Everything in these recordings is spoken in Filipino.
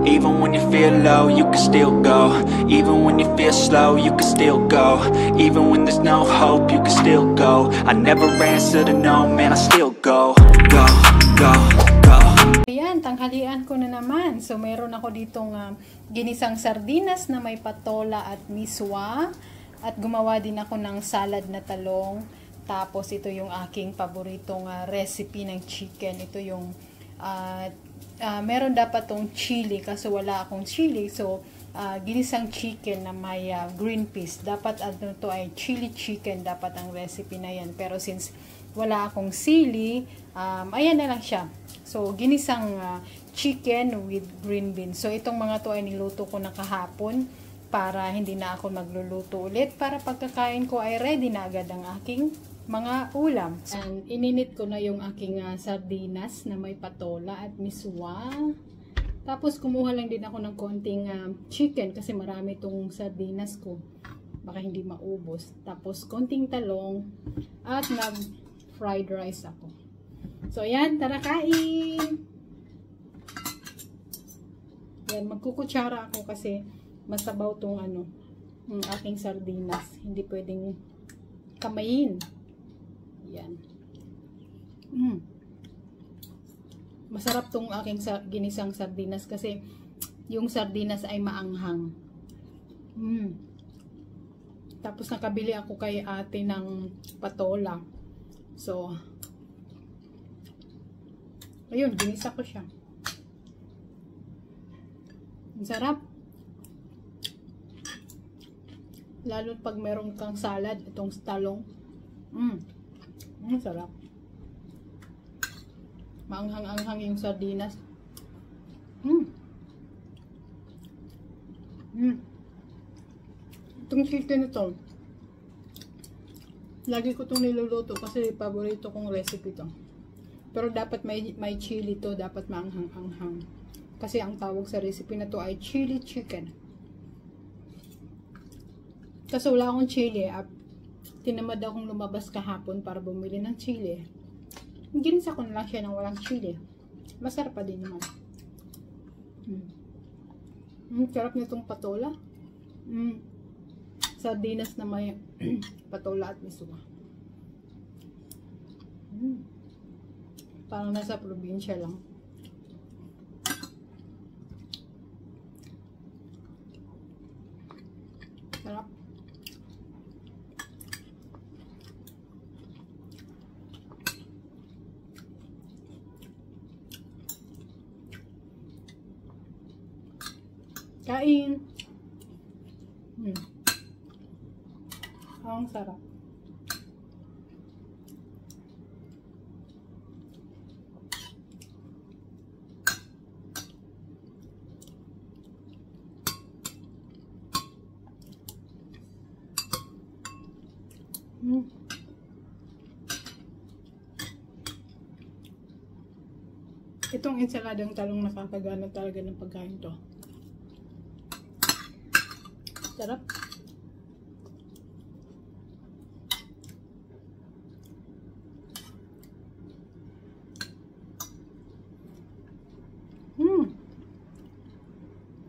Even when you feel low, you can still go. Even when you feel slow, you can still go. Even when there's no hope, you can still go. I never answer to no, man, I still go. Go, go, go. Ayan, tanghalian ko na naman. So, meron ako ditong ginisang sardinas na may patola at miswa. At gumawa din ako ng salad na talong. Tapos, ito yung aking paboritong recipe ng chicken. Ito yung, meron dapat tong chili kasi wala akong chili. So, ginisang chicken na may green peas. Dapat ano to ay chili chicken dapat ang recipe na yan. Pero since wala akong sili, ayan na lang siya. So, ginisang chicken with green beans. So, itong mga to ay niluto ko na kahapon para hindi na ako magluluto ulit. Para pagkakain ko ay ready na agad ang aking mga ulam. And ininit ko na yung aking sardinas na may patola at miswa. Tapos kumuha lang din ako ng konting chicken kasi marami itong sardinas ko. Baka hindi maubos. Tapos konting talong at nag-fried rice ako. So ayan, tara kain! Yan, magkukutsara ako kasi masabaw tong ang aking sardinas. Hindi pwedeng kamayin. Yan. Masarap tong aking ginisang sardinas kasi yung sardinas ay maanghang. Tapos nakabili ako kay ate ng patola. So, ayun, ginisa ko siya. Ang sarap. Lalo pag meron kang salad, itong talong. Ang sarap. Maanghang-anghang yung sardinas. Itong chicken ito, lagi ko itong niluluto kasi paborito kong recipe ito. Pero dapat may chili to, dapat maanghang-anghang. Kasi ang tawag sa recipe na to ay chili chicken. Kasi wala akong chili. Tinamad akong lumabas kahapon para bumili ng chili. Ginisa ko na lang siya ng walang chili. Masarap pa din naman. Sarap nitong patola. Sardinas na may patola at miswa. Parang nasa probinsya lang. Sarap. Kain. Ang sarap. Itong ensaladang talong nakakagana talaga ng pagkain to. Sarap.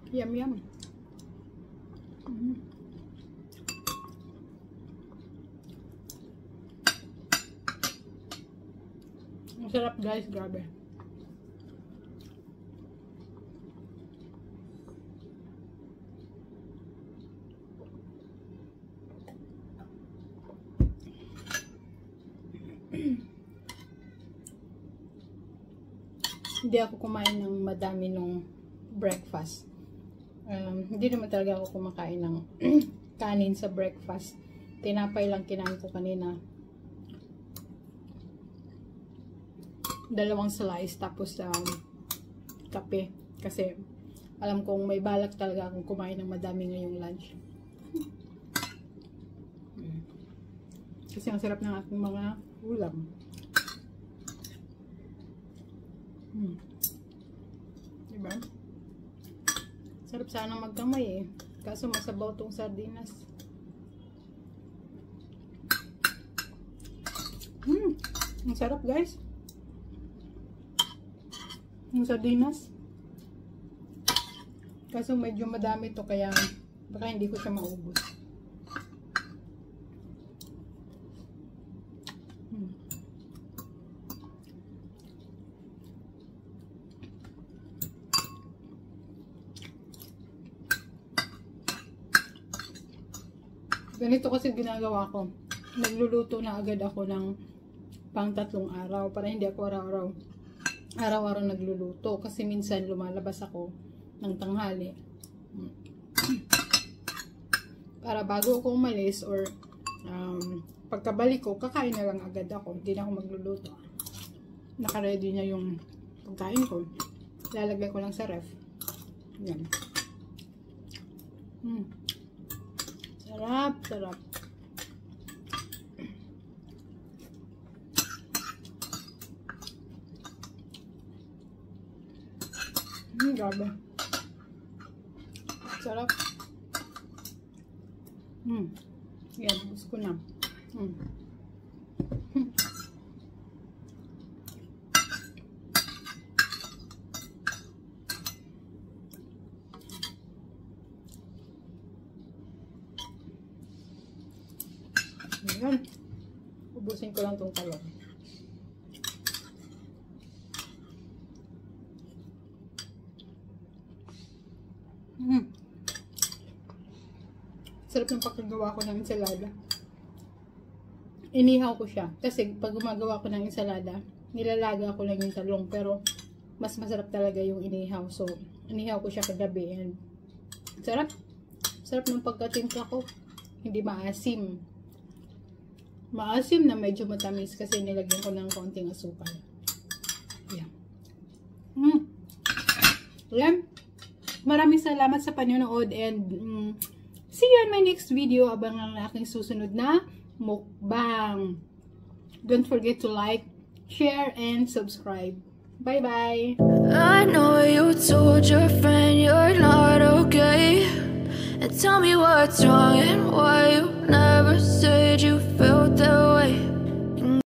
Yum yum. Ang sarap guys, grabe. Hindi ako kumain ng madami nung breakfast. Hindi naman talaga ako kumakain ng kanin sa breakfast. Tinapay lang kinain ko kanina. 2 slice tapos kape. Kasi alam kong may balak talaga akong kumain ng madami ngayong lunch. Kasi ang sarap ng aking mga ulam. Diba? Sarap sana magkamay eh. Kaso masabaw tong sardinas. Ang sarap guys. Yung sardinas. Kaso medyo madami to kaya baka hindi ko siya maubos. Ganito kasi ginagawa ko. Nagluluto na agad ako ng pang 3 araw para hindi ako araw-araw nagluluto kasi minsan lumalabas ako ng tanghali. Para bago ako umalis or pagkabalik ko, kakain na lang agad ako. Hindi na ako magluluto. Naka-ready na yung pagkain ko. Lalagay ko lang sa ref. Yan. Sarap, sarap. Grabe. Sarap. Yan, gusto ko na. Ayan. Ubusin ko lang itong talong. Sarap ng pagkagawa ko ng ensalada. Inihaw ko siya. Kasi pag gumagawa ko ng ensalada, nilalaga ko lang yung talong. Pero mas masarap talaga yung inihaw. So, inihaw ko siya kagabi. And sarap. Sarap ng pagkatimpla ko. Hindi maasim. Maasim na medyo matamis kasi nilagyan ko ng konting asukal. Ayan. Ayan. Maraming salamat sa panonood and see you in my next video. Abangan ang aking susunod na mukbang. Don't forget to like, share, and subscribe. Bye-bye. I know you told your friend you're not okay, and tell me what's wrong and why you never said you felt